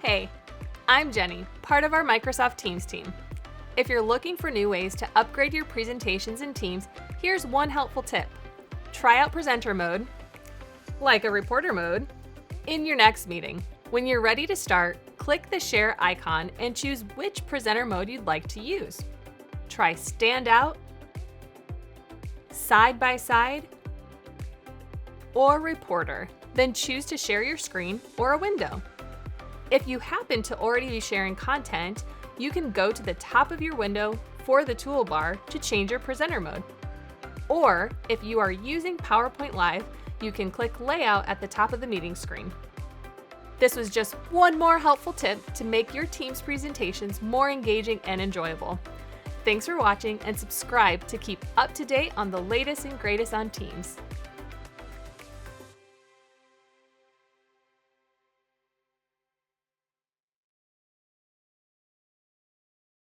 Hey, I'm Jenny, part of our Microsoft Teams team. If you're looking for new ways to upgrade your presentations in Teams, here's one helpful tip. Try out presenter mode, like a reporter mode, in your next meeting. When you're ready to start, click the share icon and choose which presenter mode you'd like to use. Try Standout, Side by Side, or Reporter. Then choose to share your screen or a window. If you happen to already be sharing content, you can go to the top of your window for the toolbar to change your presenter mode. Or if you are using PowerPoint Live, you can click Layout at the top of the meeting screen. This was just one more helpful tip to make your Teams presentations more engaging and enjoyable. Thanks for watching and subscribe to keep up to date on the latest and greatest on Teams.